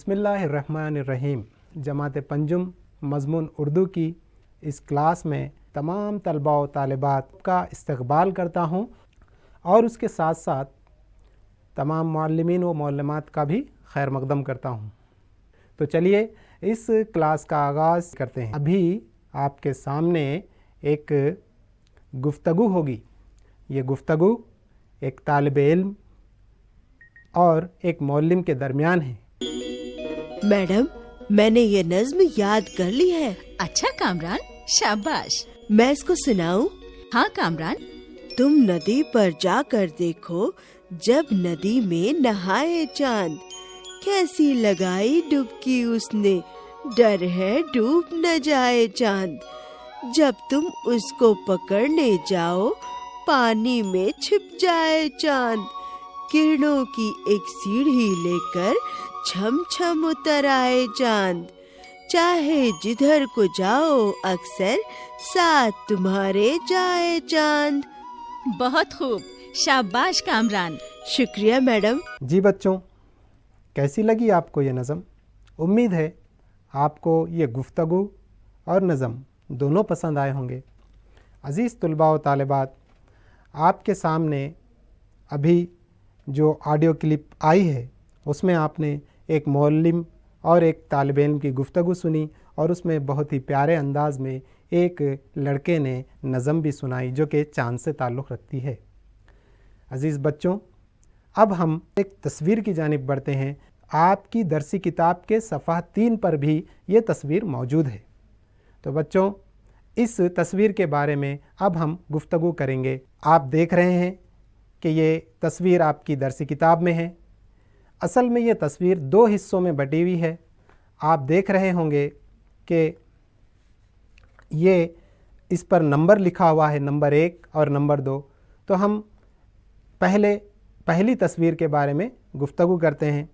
बिस्मिल्लाहिर्रहमानिर्रहीम। जमात पंजुम मज़मून उर्दू की इस क्लास में तमाम तलबा व तालिबात का इस्तक़बाल करता हूँ और उसके साथ साथ तमाम मुअल्लिमीन व मुअल्लिमात का भी खैर मक़दम करता हूँ। तो चलिए इस क्लास का आगाज़ करते हैं। अभी आपके सामने एक गुफ्तगू होगी। ये गुफ्तगू एक तालिब इल्म और एक मुअल्लिम के दरमियान है। मैडम, मैंने ये नज़्म याद कर ली है। अच्छा कामरान, शाबाश। मैं इसको सुनाऊं? हाँ कामरान। तुम नदी पर जाकर देखो, जब नदी में नहाए चांद, कैसी लगाई डुबकी उसने, डर है डूब न जाए चांद। जब तुम उसको पकड़ने जाओ, पानी में छिप जाए चांद। किरणों की एक सीढ़ी लेकर छम छम उतर आए चांद। चाहे जिधर को जाओ अक्सर, साथ तुम्हारे जाए चांद। बहुत खूब, शाबाश कामरान। शुक्रिया मैडम। जी बच्चों, कैसी लगी आपको ये नज़म? उम्मीद है आपको ये गुफ्तगू और नज़म दोनों पसंद आए होंगे। अज़ीज़ तलबा व तालिबात, आपके सामने अभी जो ऑडियो क्लिप आई है उसमें आपने एक मुअल्लिम और एक तालिब इल्म की गुफ्तगू सुनी और उसमें बहुत ही प्यारे अंदाज़ में एक लड़के ने नज़म भी सुनाई जो कि चाँद से ताल्लुक़ रखती है। अज़ीज़ बच्चों, अब हम एक तस्वीर की जानिब बढ़ते हैं। आपकी दरसी किताब के सफ़हा 3 पर भी ये तस्वीर मौजूद है। तो बच्चों, इस तस्वीर के बारे में अब हम गुफ्तगू करेंगे। आप देख रहे हैं कि ये तस्वीर आपकी दरसी किताब में है। असल में ये तस्वीर 2 हिस्सों में बटी हुई है। आप देख रहे होंगे कि ये इस पर नंबर लिखा हुआ है, नंबर 1 और नंबर 2। तो हम पहली तस्वीर के बारे में गुफ्तगू करते हैं।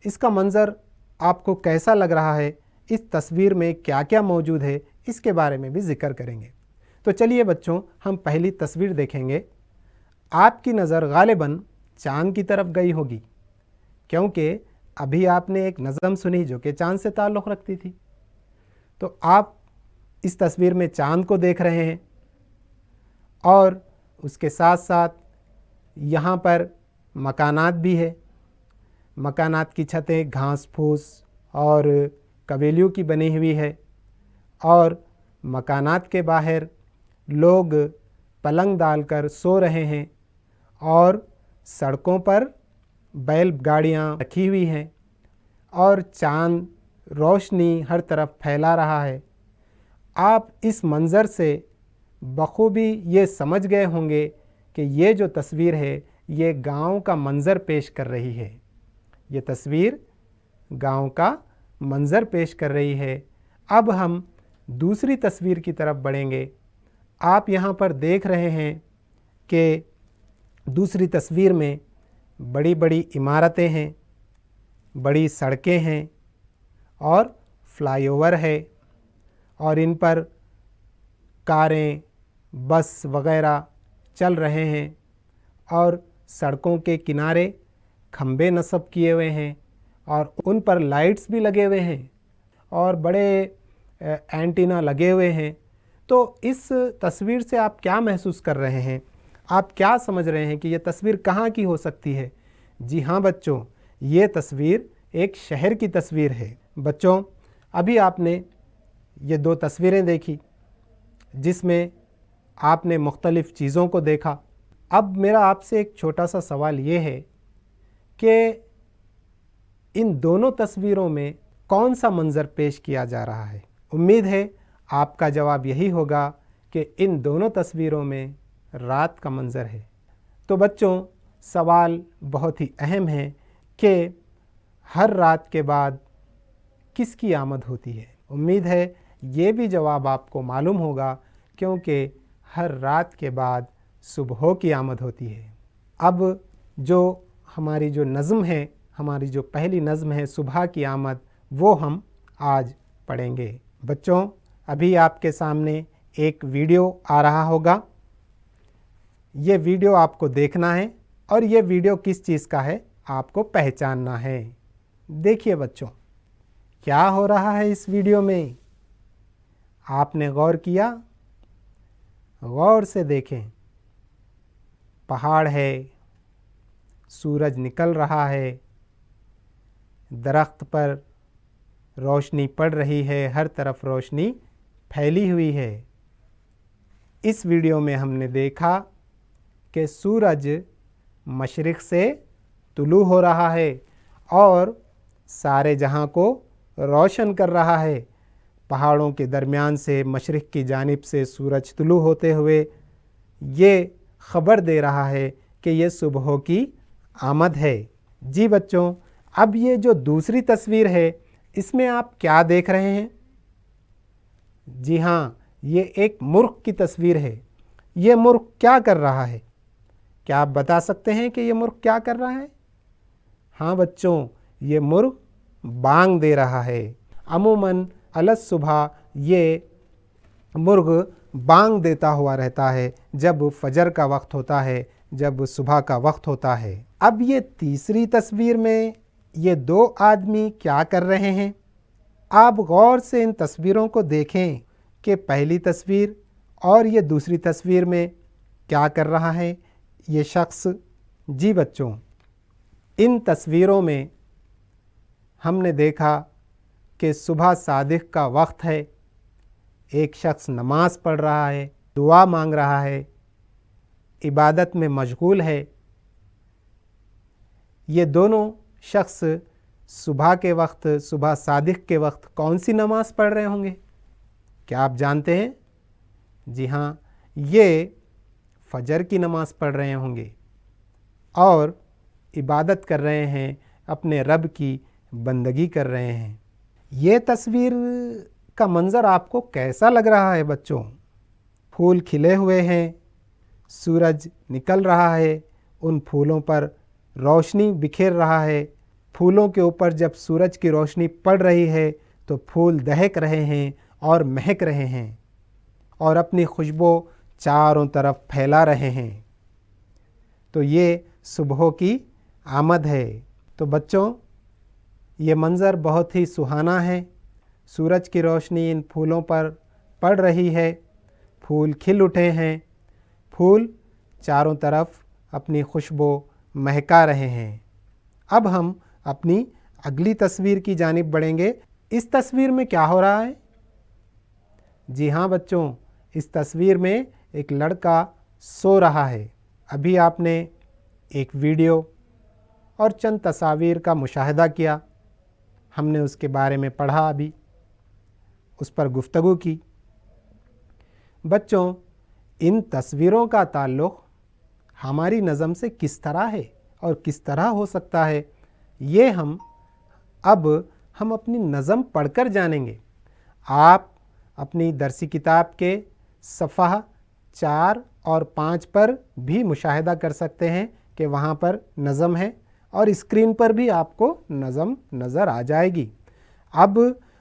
इसका मंज़र आपको कैसा लग रहा है, इस तस्वीर में क्या क्या मौजूद है, इसके बारे में भी ज़िक्र करेंगे। तो चलिए बच्चों, हम पहली तस्वीर देखेंगे। आपकी नज़र गालिबन चाँद की तरफ गई होगी, क्योंकि अभी आपने एक नज़म सुनी जो कि चाँद से ताल्लुक़ रखती थी। तो आप इस तस्वीर में चाँद को देख रहे हैं और उसके साथ साथ यहाँ पर मकानात भी है। मकानात की छतें घास फूस और कवेलियों की बनी हुई है और मकानात के बाहर लोग पलंग डालकर सो रहे हैं और सड़कों पर बैल गाड़ियाँ रखी हुई हैं और चाँद रोशनी हर तरफ फैला रहा है। आप इस मंज़र से बखूबी ये समझ गए होंगे कि ये जो तस्वीर है ये गांव का मंज़र पेश कर रही है। ये तस्वीर गांव का मंज़र पेश कर रही है। अब हम दूसरी तस्वीर की तरफ बढ़ेंगे। आप यहाँ पर देख रहे हैं कि दूसरी तस्वीर में बड़ी बड़ी इमारतें हैं, बड़ी सड़कें हैं और फ्लाईओवर है और इन पर कारें, बस वग़ैरह चल रहे हैं और सड़कों के किनारे खंबे नस्ब किए हुए हैं और उन पर लाइट्स भी लगे हुए हैं और बड़े एंटीना लगे हुए हैं। तो इस तस्वीर से आप क्या महसूस कर रहे हैं? आप क्या समझ रहे हैं कि ये तस्वीर कहाँ की हो सकती है? जी हाँ बच्चों, ये तस्वीर एक शहर की तस्वीर है। बच्चों, अभी आपने ये 2 तस्वीरें देखी जिसमें आपने मुख्तलिफ़ चीज़ों को देखा। अब मेरा आपसे एक छोटा सा सवाल ये है कि इन दोनों तस्वीरों में कौन सा मंज़र पेश किया जा रहा है? उम्मीद है आपका जवाब यही होगा कि इन दोनों तस्वीरों में रात का मंज़र है। तो बच्चों, सवाल बहुत ही अहम है कि हर रात के बाद किसकी आमद होती है? उम्मीद है ये भी जवाब आपको मालूम होगा, क्योंकि हर रात के बाद सुबह की आमद होती है। अब जो हमारी जो नज़म है, हमारी जो पहली नज़म है सुबह की आमद, वो हम आज पढ़ेंगे। बच्चों, अभी आपके सामने एक वीडियो आ रहा होगा। ये वीडियो आपको देखना है और ये वीडियो किस चीज़ का है आपको पहचानना है। देखिए बच्चों, क्या हो रहा है इस वीडियो में, आपने गौर किया? गौर से देखें। पहाड़ है, सूरज निकल रहा है, दरख्त पर रोशनी पड़ रही है, हर तरफ रोशनी फैली हुई है। इस वीडियो में हमने देखा कि सूरज मशरिक़ से तुलू हो रहा है और सारे जहां को रोशन कर रहा है। पहाड़ों के दरमियान से मशरिक़ की जानिब से सूरज तुलू होते हुए ये ख़बर दे रहा है कि ये सुबह की आमद है। जी बच्चों, अब ये जो दूसरी तस्वीर है इसमें आप क्या देख रहे हैं? जी हाँ, ये एक मुर्ग़ की तस्वीर है। ये मुर्ग़ क्या कर रहा है? क्या आप बता सकते हैं कि ये मुर्ग़ क्या कर रहा है? हाँ बच्चों, ये मुर्ग़ बांग दे रहा है। अमूमन अलस सुबह ये मुर्ग़ बांग देता हुआ रहता है जब फजर का वक्त होता है, जब सुबह का वक्त होता है। अब ये तीसरी तस्वीर में ये दो आदमी क्या कर रहे हैं? आप गौर से इन तस्वीरों को देखें कि पहली तस्वीर और ये दूसरी तस्वीर में क्या कर रहा है ये शख्स। जी बच्चों, इन तस्वीरों में हमने देखा कि सुबह सादिक का वक्त है। एक शख्स नमाज पढ़ रहा है, दुआ मांग रहा है, इबादत में मशगूल है। ये दोनों शख्स सुबह के वक्त, सुबह सादिक के वक्त कौन सी नमाज पढ़ रहे होंगे? क्या आप जानते हैं? जी हाँ, ये फजर की नमाज पढ़ रहे होंगे और इबादत कर रहे हैं, अपने रब की बंदगी कर रहे हैं। ये तस्वीर का मंज़र आपको कैसा लग रहा है बच्चों? फूल खिले हुए हैं, सूरज निकल रहा है, उन फूलों पर रोशनी बिखेर रहा है। फूलों के ऊपर जब सूरज की रोशनी पड़ रही है तो फूल दहक रहे हैं और महक रहे हैं और अपनी खुशबू चारों तरफ फैला रहे हैं। तो ये सुबह की आमद है। तो बच्चों, ये मंज़र बहुत ही सुहाना है। सूरज की रोशनी इन फूलों पर पड़ रही है, फूल खिल उठे हैं, फूल चारों तरफ अपनी खुशबू महका रहे हैं। अब हम अपनी अगली तस्वीर की जानिब बढ़ेंगे। इस तस्वीर में क्या हो रहा है? जी हाँ बच्चों, इस तस्वीर में एक लड़का सो रहा है। अभी आपने एक वीडियो और चंद तस्वीर का मुशाहिदा किया, हमने उसके बारे में पढ़ा, अभी उस पर गुफ्तगू की। बच्चों, इन तस्वीरों का ताल्लुक़ हमारी नज़म से किस तरह है और किस तरह हो सकता है, ये हम अपनी नज़म पढ़कर जानेंगे। आप अपनी दरसी किताब के सफ़हा 4 और 5 पर भी मुशाहिदा कर सकते हैं कि वहाँ पर नज़म है और स्क्रीन पर भी आपको नज़म नज़र आ जाएगी। अब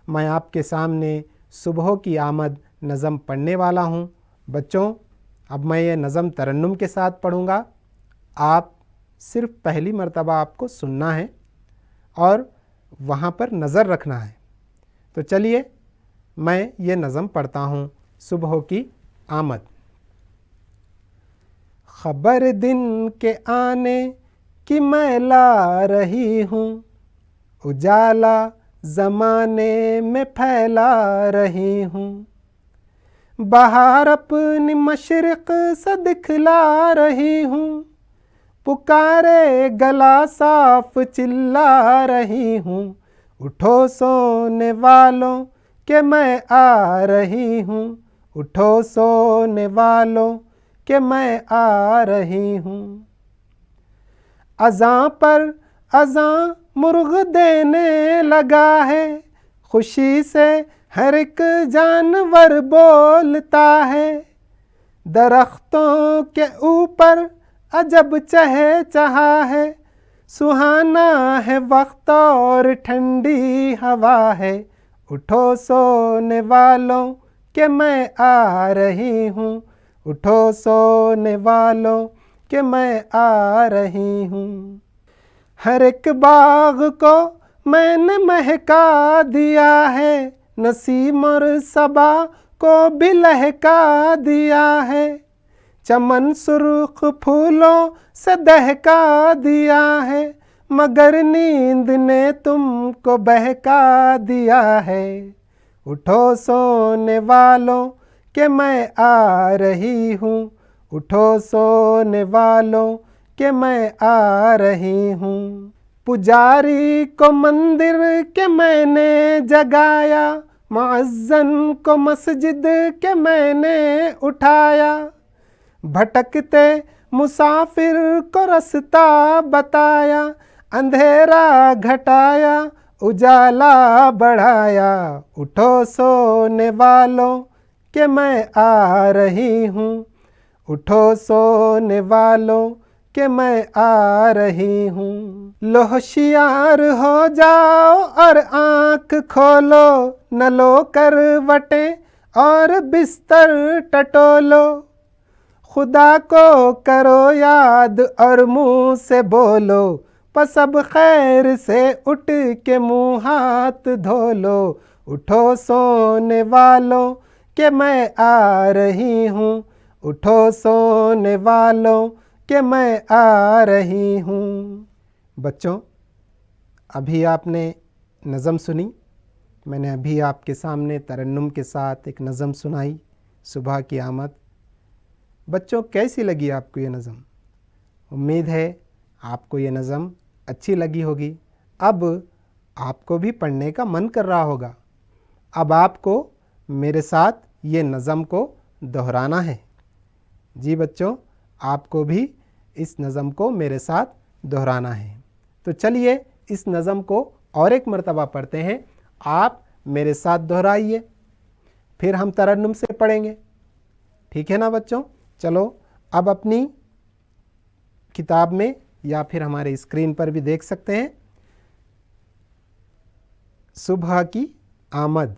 मैं आपके सामने सुबह की आमद नज़म पढ़ने वाला हूँ। बच्चों, अब मैं ये नज़म तरन्नुम के साथ पढ़ूँगा। आप सिर्फ़ पहली मर्तबा आपको सुनना है और वहाँ पर नज़र रखना है। तो चलिए मैं ये नज़म पढ़ता हूँ, सुबह की आमद। ख़बर दिन के आने कि मैं ला रही हूँ, उजाला ज़माने में फैला रही हूँ। बाहर अपनी मशरिक़ से दिखला रही हूँ, पुकारे गला साफ चिल्ला रही हूँ। उठो सोने वालों के मैं आ रही हूँ, उठो सोने वालों के मैं आ रही हूँ। अज़ां पर अज़ां मुर्ग़ देने लगा है, खुशी से हर एक जानवर बोलता है। दरख्तों के ऊपर अजब चहचहा है, सुहाना है वक्त और ठंडी हवा है। उठो सोने वालों के मैं आ रही हूँ, उठो सोने वालों के मैं आ रही हूँ। हर एक बाग को میں نے مہکا دیا ہے، نسیم اور صبا کو بھی لہکا دیا ہے، چمن سرخ پھولوں سے دہکا دیا ہے، مگر نیند نے تم کو بہکا دیا ہے۔ اٹھو سونے والوں کہ میں آ رہی ہوں، اٹھو سونے والوں کہ میں آ رہی ہوں۔ پجاری کو مندر کے میں نے جگایا، معزن کو مسجد کے میں نے اٹھایا، بھٹکتے مسافر کو رستہ بتایا، اندھیرا گھٹایا اجالا بڑھایا۔ اٹھو سونے والوں کہ میں آ رہی ہوں، اٹھو سونے والوں کہ میں آ رہی ہوں۔ لو ہوشیار ہو جاؤ اور آنکھ کھولو، نہ لو کروٹیں اور بستر ٹٹولو، خدا کو کرو یاد اور منہ سے بولو، پس اب خیر سے اٹھ کے منہ ہاتھ دھو لو۔ اٹھو سونے والوں کہ میں آ رہی ہوں، اٹھو سونے والوں کہ میں آ رہی ہوں۔ بچوں، ابھی آپ نے نظم سنی، میں نے ابھی آپ کے سامنے ترنم کے ساتھ ایک نظم سنائی، صبح کی آمد۔ بچوں، کیسی لگی آپ کو یہ نظم؟ امید ہے آپ کو یہ نظم اچھی لگی ہوگی۔ اب آپ کو بھی پڑھنے کا من کر رہا ہوگا۔ اب آپ کو میرے ساتھ یہ نظم کو دہرانا ہے۔ جی بچوں، آپ کو بھی اس نظم کو میرے ساتھ دہرانا ہے۔ تو چلیے اس نظم کو اور ایک مرتبہ پڑھتے ہیں، آپ میرے ساتھ دہرائیے، پھر ہم ترنم سے پڑھیں گے، ٹھیک ہے نا بچوں؟ چلو اب اپنی کتاب میں یا پھر ہمارے اسکرین پر بھی دیکھ سکتے ہیں، صبح کی آمد۔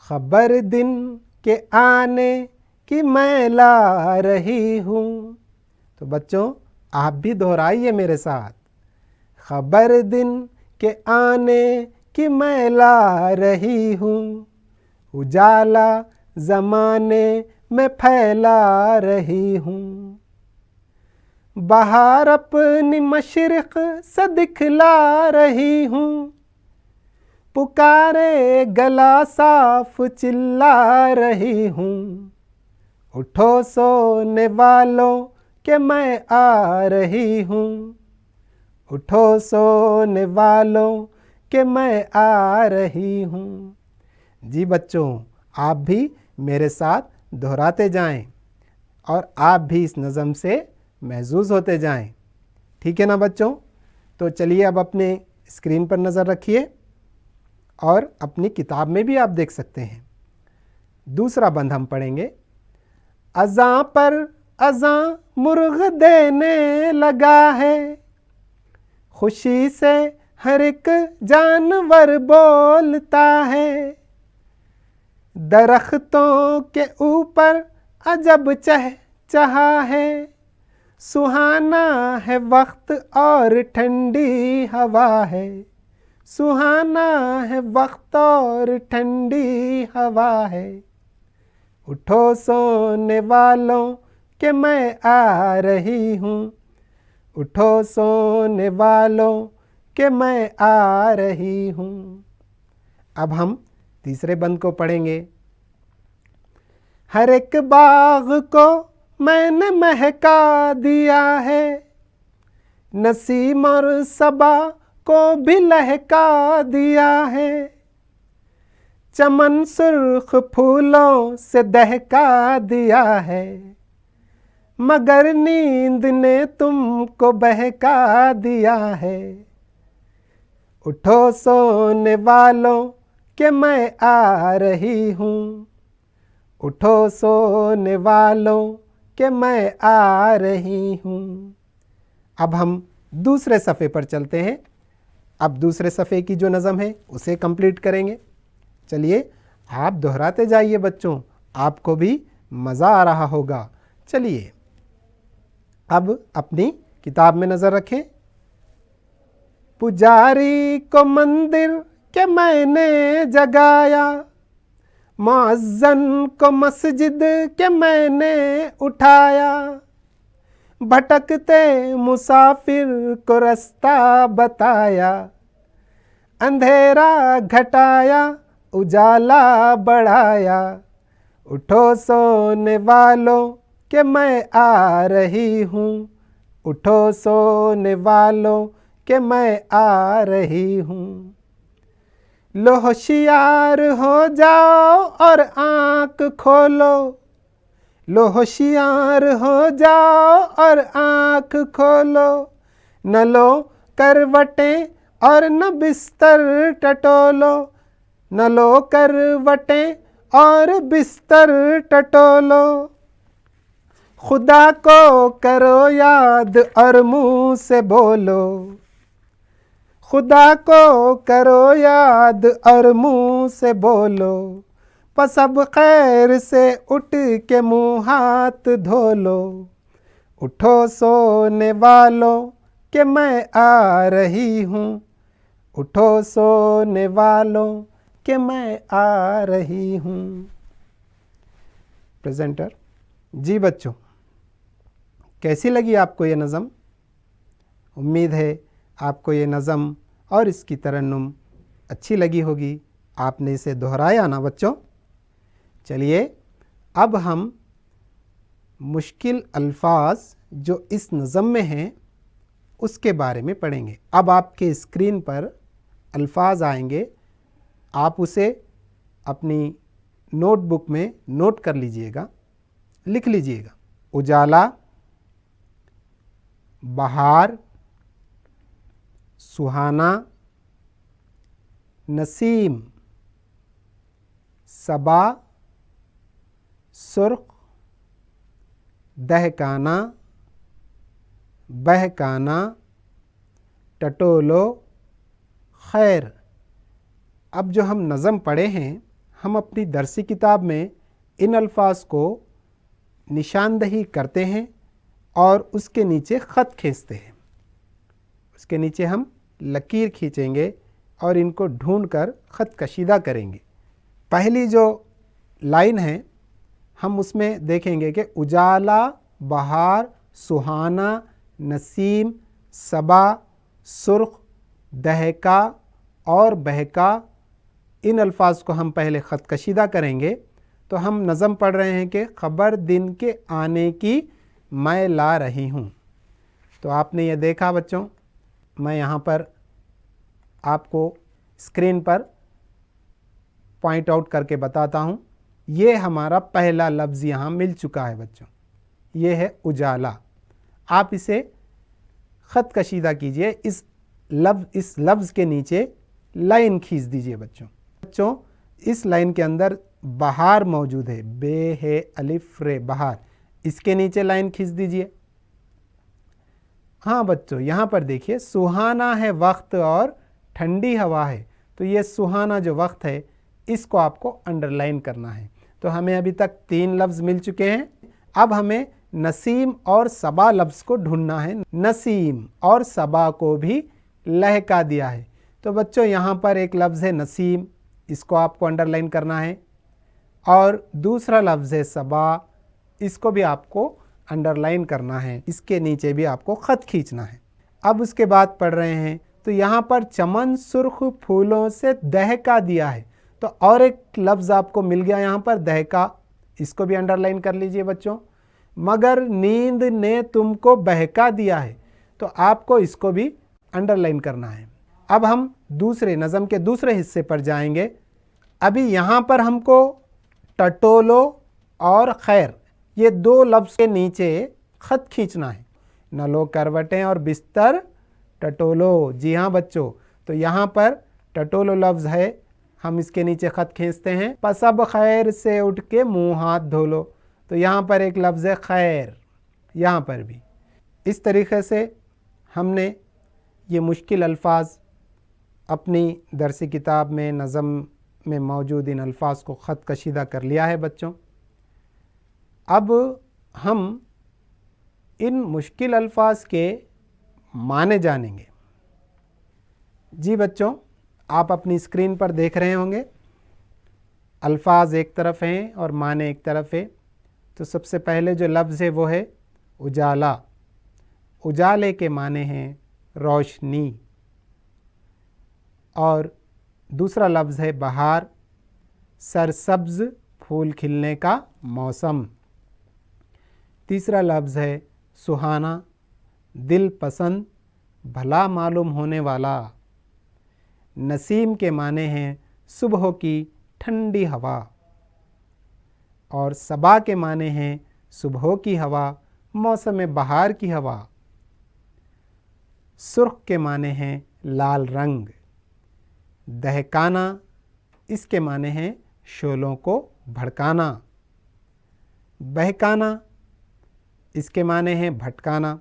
خبر دن کے آنے کی میں لا رہی ہوں۔ تو بچوں آپ بھی دہرائیے میرے ساتھ، خبر دن کے آنے کی میں لا رہی ہوں، اجالا زمانے میں پھیلا رہی ہوں، بہار اپنی مشرق سے دکھلا رہی ہوں، پکارے گلا صاف چلا رہی ہوں۔ اٹھو سونے والوں کہ میں آ رہی ہوں، اٹھو سونے والوں کہ میں آ رہی ہوں۔ جی بچوں، آپ بھی میرے ساتھ دہراتے جائیں اور آپ بھی اس نظم سے محظوظ ہوتے جائیں، ٹھیک ہے نا بچوں؟ تو چلیے اب اپنے اسکرین پر نظر رکھیے اور اپنی کتاب میں بھی آپ دیکھ سکتے ہیں۔ دوسرا بند ہم پڑھیں گے۔ اذاں پر اذاں مرغ دینے لگا ہے، خوشی سے ہر ایک جانور بولتا ہے، درختوں کے اوپر عجب چہچہا ہے، سہانا ہے وقت اور ٹھنڈی ہوا ہے، سہانا ہے وقت اور ٹھنڈی ہوا ہے۔ اٹھو سونے والوں کہ میں آ رہی ہوں، اٹھو سونے والوں کہ میں آ رہی ہوں۔ اب ہم تیسرے بند کو پڑھیں گے۔ ہر ایک باغ کو میں نے مہکا دیا ہے، نسیم اور صبا کو بھی لہکا دیا ہے، چمن سرخ پھولوں سے دہکا دیا ہے، مگر نیند نے تم کو بہکا دیا ہے۔ اٹھو سونے والوں کہ میں آ رہی ہوں، اٹھو سونے والوں کہ میں آ رہی ہوں۔ اب ہم دوسرے صفحے پر چلتے ہیں۔ اب دوسرے صفحے کی جو نظم ہے اسے کمپلیٹ کریں گے۔ چلیے آپ دہراتے جائیے بچوں، آپ کو بھی مزہ آ رہا ہوگا۔ چلیے اب اپنی کتاب میں نظر رکھیں۔ पुजारी को मंदिर के मैंने जगाया, मुअज्जन को मस्जिद के मैंने उठाया, भटकते मुसाफिर को रास्ता बताया, अंधेरा घटाया उजाला बढ़ाया, उठो सोने वालों कि मैं आ रही हूँ, उठो सोने वालों कि मैं आ रही हूँ। लो होशियार हो जाओ और आँख खोलो, लो होशियार हो जाओ और आँख खोलो, न लो करवटें और न बिस्तर टटोलो, न लो करवटें और बिस्तर टटोलो, खुदा को करो याद और मुँह से बोलो, खुदा को करो याद और मुँह से बोलो, बस अब खैर से उठ के मुँह हाथ धो लो, उठो सोने वालों कि मैं आ रही हूँ, उठो सोने वालों कि मैं आ रही हूँ। प्रेजेंटर। जी बच्चों, कैसी लगी आपको ये नज़म? उम्मीद है आपको ये नज़म और इसकी तरन्नुम अच्छी लगी होगी। आपने इसे दोहराया ना बच्चों? चलिए अब हम मुश्किल अल्फाज जो इस नज़म में हैं उसके बारे में पढ़ेंगे। अब आपके स्क्रीन पर अल्फाज आएंगे, आप उसे अपनी नोटबुक में नोट कर लीजिएगा, लिख लीजिएगा। उजाला, बहार, सुहाना, नसीम, सबा, सुर्ख, दहकाना, बहकाना, टटोलो, खैर। अब जो हम नज़म पढ़े हैं, हम अपनी दरसी किताब में इन अल्फाज को निशानदही करते हैं और उसके नीचे ख़त खींचते हैं। उसके नीचे हम लकीर खींचेंगे और इनको ढूंढकर ख़त कशीदा करेंगे। पहली जो लाइन है हम उसमें देखेंगे कि उजाला, बहार, सुहाना, नसीम, सबा, सुर्ख, दहका और बहका, इन अल्फाज को हम पहले ख़त कशीदा करेंगे। तो हम नज़म पढ़ रहे हैं कि ख़बर दिन के आने की मैं ला रही हूँ। तो आपने ये देखा बच्चों, मैं यहाँ पर आपको स्क्रीन पर पॉइंट आउट करके बताता हूँ। ये हमारा पहला लफ्ज़ यहाँ मिल चुका है बच्चों, ये है उजाला। आप इसे ख़त कशीदा कीजिए, इस लफ्ज़ के नीचे लाइन खींच दीजिए बच्चों। इस लाइन के अंदर बहार मौजूद है, बे है अलिफ रे बहार, इसके नीचे लाइन खींच दीजिए। हाँ बच्चों, यहाँ पर देखिए सुहाना है वक्त और ठंडी हवा है, तो ये सुहाना जो वक्त है इसको आपको अंडरलाइन करना है। तो हमें अभी तक 3 लफ्ज़ मिल चुके हैं। अब हमें नसीम और सबा लफ्ज़ को ढूंढना है। नसीम और सबा को भी लहका दिया है। तो बच्चों यहाँ पर एक लफ्ज़ है नसीम, इसको आपको अंडरलाइन करना है, और दूसरा लफ्ज़ है सबा, इसको भी आपको अंडरलाइन करना है। इसके नीचे भी आपको ख़त खींचना है। अब उसके बाद पढ़ रहे हैं तो यहाँ पर चमन सुर्ख फूलों से दहका दिया है, तो और एक लफ्ज़ आपको मिल गया यहाँ पर दहका, इसको भी अंडरलाइन कर लीजिए बच्चों। मगर नींद ने तुमको बहका दिया है, तो आपको इसको भी अंडरलाइन करना है। अब हम दूसरे नज़म के दूसरे हिस्से पर जाएंगे। अभी यहाँ पर हमको टटोलो और खैर, ये 2 लफ्ज़ के नीचे ख़त खींचना है। न लो करवटें और बिस्तर टटोलो। जी हाँ बच्चों, तो यहाँ पर टटोलो लफ्ज़ है, हम इसके नीचे ख़त खींचते हैं। पसब खैर से उठ के मुँह हाथ धो लो, तो यहाँ पर एक लफ्ज़ है खैर, यहाँ पर भी। इस तरीक़े से हमने ये मुश्किल अल्फाज अपनी दरसी किताब में नज़म में मौजूद इन अल्फाज को ख़त कशीदा कर लिया है बच्चों। अब हम इन मुश्किल अल्फाज के माने जानेंगे। जी बच्चों, आप अपनी स्क्रीन पर देख रहे होंगे अल्फाज एक तरफ हैं और माने एक तरफ है। तो सबसे पहले जो लफ्ज़ है वो है उजाला। उजाले के माने हैं रोशनी। और दूसरा लफ्ज़ है बहार, सरसब्ज़ फूल खिलने का मौसम। तीसरा लफ्ज़ है सुहाना, दिल पसंद, भला मालूम होने वाला। नसीम के माने हैं सुबह की ठंडी हवा। और सबा के माने हैं सुबह की हवा, मौसम बहार की हवा। सुर्ख के माने हैं लाल रंग। दहकाना, इसके माने हैं शोलों को भड़काना। बहकाना, इसके माने हैं भटकाना।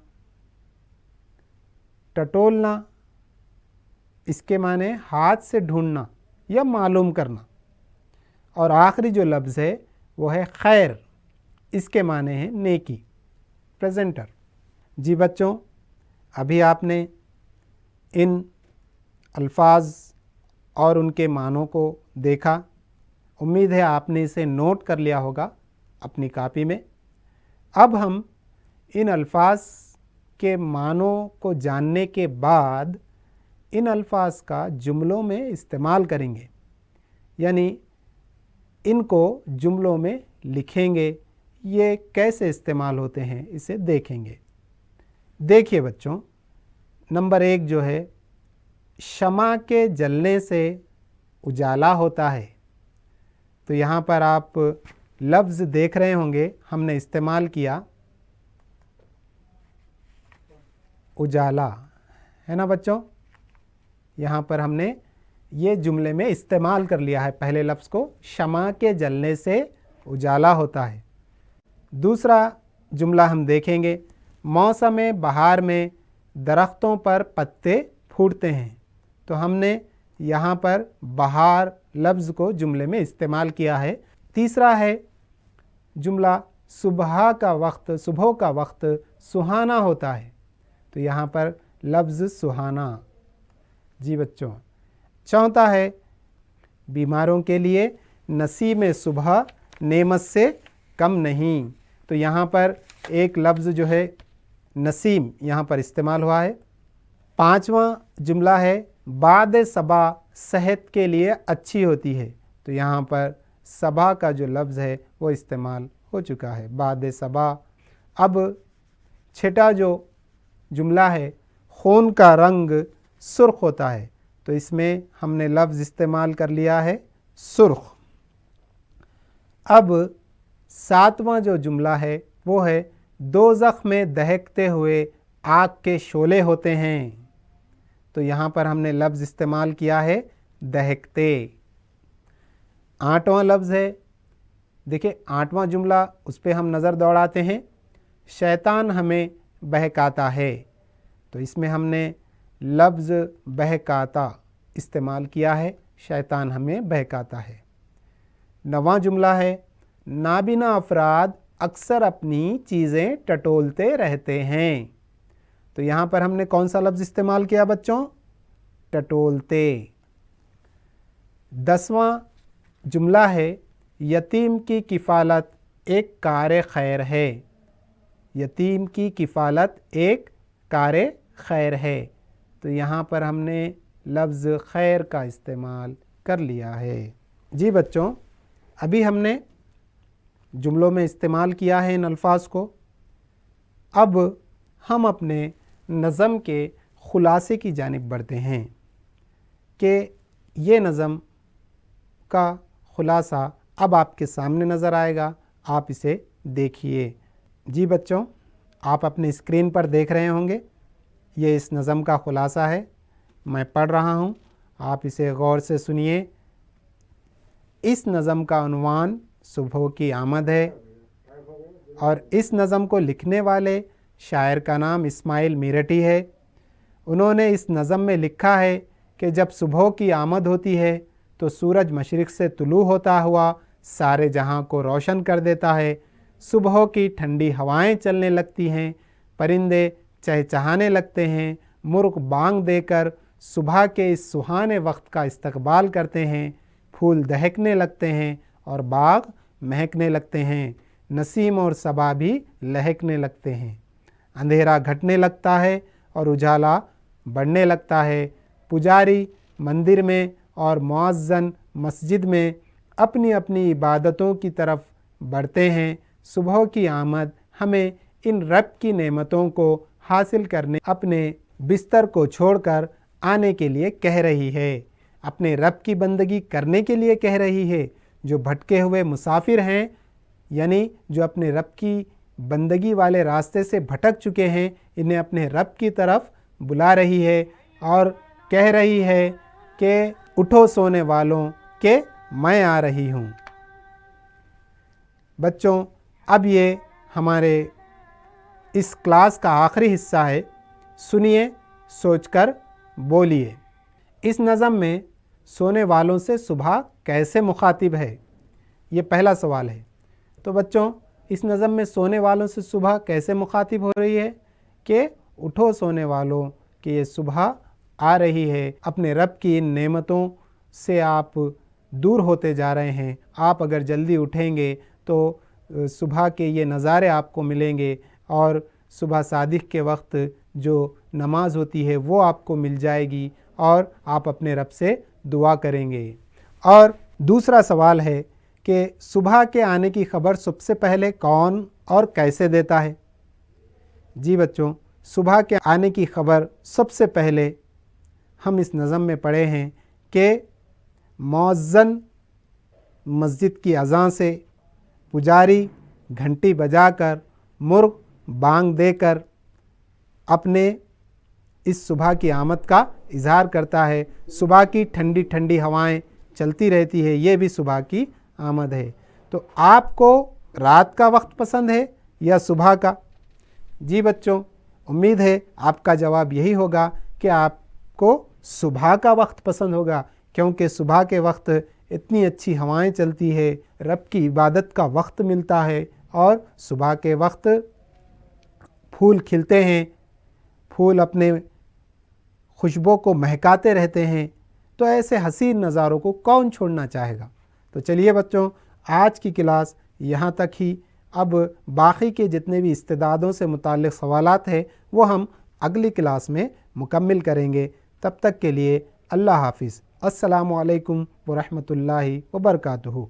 टटोलना, इसके माने हाथ से ढूंढना या मालूम करना। और आखिरी जो लफ्ज़ है वो है खैर, इसके माने हैं नेकी, प्रेजेंटर। जी बच्चों, अभी आपने इन अल्फाज और उनके मानों को देखा। उम्मीद है आपने इसे नोट कर लिया होगा अपनी कॉपी में। अब हम इन अल्फाज के मानों को जानने के बाद इन अल्फाज का जुमलों में इस्तेमाल करेंगे, यानी इनको जुमलों में लिखेंगे। ये कैसे इस्तेमाल होते हैं इसे देखेंगे। देखिए बच्चों, नंबर 1 जो है, शमा के जलने से उजाला होता है। तो यहाँ पर आप लफ्ज़ देख रहे होंगे, हमने इस्तेमाल किया उजाला, है ना बच्चों। यहाँ पर हमने ये जुमले में इस्तेमाल कर लिया है पहले लफ्ज़ को, शमा के जलने से उजाला होता है। दूसरा जुमला हम देखेंगे, मौसम बहार में दरख्तों पर पत्ते फूटते हैं। तो हमने यहाँ पर बहार लफ्ज़ को जुमले में इस्तेमाल किया है। तीसरा है जुमला, सुबह का वक्त सुहाना होता है। तो यहाँ पर लफ्ज़ सुहाना। जी बच्चों, चौथा है, बीमारों के लिए नसीम सुबह नेमत से कम नहीं। तो यहाँ पर एक लफ्ज़ जो है नसीम यहाँ पर इस्तेमाल हुआ है। पांचवा जुमला है, बाद सबा सेहत के लिए अच्छी होती है। तो यहाँ पर सबा का जो लफ्ज़ है वो इस्तेमाल हो चुका है, बाद सबा। अब छठा जो जुमला है, खून का रंग सुर्ख होता है। तो इसमें हमने लफ्ज़ इस्तेमाल कर लिया है सुर्ख। अब सातवां जो जुमला है वो है, दोज़ख में दहकते हुए आग के शोले होते हैं। तो यहाँ पर हमने लफ्ज़ इस्तेमाल किया है दहकते। आठवां लफ्ज़ है, देखिए आठवां जुमला, उस पर हम नज़र दौड़ाते हैं, शैतान हमें बहकाता है। तो इसमें हमने लफ्ज़ बहकाता इस्तेमाल किया है, शैतान हमें बहकाता है। नवां जुमला है, नाबिना अफराद अक्सर अपनी चीज़ें टटोलते रहते हैं। तो यहाँ पर हमने कौन सा लफ्ज़ इस्तेमाल किया बच्चों? टटोलते। 10वां जुमला है, यतीम की किफ़ालत एक कार खैर है। यतीम की किफ़ालत एक कार खैर है। तो यहाँ पर हमने लफ्ज़ खैर का इस्तेमाल कर लिया है। जी बच्चों, अभी हमने जुमलों में इस्तेमाल किया है इन अल्फाज को। अब हम अपने नज़म के ख़ुलासे की जानिब बढ़ते हैं कि ये नज़म का ख़ुलासा अब आपके सामने नज़र आएगा, आप इसे देखिए। जी बच्चों, आप अपनी स्क्रीन पर देख रहे होंगे, ये इस नज़म का ख़ुलासा है। मैं पढ़ रहा हूँ, आप इसे गौर से सुनिए। इस नज़म का उन्वान सुबह की आमद है और इस नज़म को लिखने वाले शायर का नाम इस्माइल मीरठी है। उन्होंने इस नज़म में लिखा है कि जब सुबह की आमद होती है तो सूरज मशरिक़ से तुलू होता हुआ सारे जहां को रोशन कर देता है। सुबह की ठंडी हवाएं चलने लगती हैं, परिंदे चहचहाने लगते हैं, मुर्ग बांग देकर صبح کے اس سہانے وقت کا استقبال کرتے ہیں، پھول دہکنے لگتے ہیں اور باغ مہکنے لگتے ہیں، نسیم اور صبا بھی لہکنے لگتے ہیں، اندھیرا گھٹنے لگتا ہے اور اجالا بڑھنے لگتا ہے، پجاری مندر میں اور مؤذن مسجد میں اپنی اپنی عبادتوں کی طرف بڑھتے ہیں۔ صبح کی آمد ہمیں ان رب کی نعمتوں کو حاصل کرنے اپنے بستر کو چھوڑ کر آنے کے لیے کہہ رہی ہے، اپنے رب کی بندگی کرنے کے لیے کہہ رہی ہے۔ جو بھٹکے ہوئے مسافر ہیں، یعنی جو اپنے رب کی بندگی والے راستے سے بھٹک چکے ہیں، انہیں اپنے رب کی طرف بلا رہی ہے اور کہہ رہی ہے کہ اٹھو سونے والوں کہ میں آ رہی ہوں۔ بچوں، اب یہ ہمارے اس کلاس کا آخری حصہ ہے، سنیے، سوچ کر بولیے۔ اس نظم میں سونے والوں سے صبح کیسے مخاطب ہے؟ یہ پہلا سوال ہے۔ تو بچوں، اس نظم میں سونے والوں سے صبح کیسے مخاطب ہو رہی ہے کہ اٹھو سونے والوں کہ یہ صبح آ رہی ہے، اپنے رب کی ان نعمتوں سے آپ دور ہوتے جا رہے ہیں، آپ اگر جلدی اٹھیں گے تو صبح کے یہ نظارے آپ کو ملیں گے اور صبح صادق کے وقت جو نماز ہوتی ہے وہ آپ کو مل جائے گی اور آپ اپنے رب سے دعا کریں گے۔ اور دوسرا سوال ہے کہ صبح کے آنے کی خبر سب سے پہلے کون اور کیسے دیتا ہے؟ جی بچوں، صبح کے آنے کی خبر سب سے پہلے ہم اس نظم میں پڑھے ہیں کہ مؤذن مسجد کی اذان سے، پجاری گھنٹی بجا کر، مرغ بانگ دے کر اپنے اس صبح کی آمد کا اظہار کرتا ہے۔ صبح کی ٹھنڈی ٹھنڈی ہوائیں چلتی رہتی ہے، یہ بھی صبح کی آمد ہے۔ تو آپ کو رات کا وقت پسند ہے یا صبح کا؟ جی بچوں، امید ہے آپ کا جواب یہی ہوگا کہ آپ کو صبح کا وقت پسند ہوگا، کیونکہ صبح کے وقت اتنی اچھی ہوائیں چلتی ہے، رب کی عبادت کا وقت ملتا ہے اور صبح کے وقت پھول کھلتے ہیں، پھول اپنے خوشبو کو مہکاتے رہتے ہیں، تو ایسے حسین نظاروں کو کون چھوڑنا چاہے گا؟ تو چلیے بچوں، آج کی کلاس یہاں تک ہی۔ اب باقی کے جتنے بھی استعدادوں سے متعلق سوالات ہیں وہ ہم اگلی کلاس میں مکمل کریں گے۔ تب تک کے لیے اللہ حافظ۔ السلام علیکم ورحمۃ اللہ وبرکاتہ۔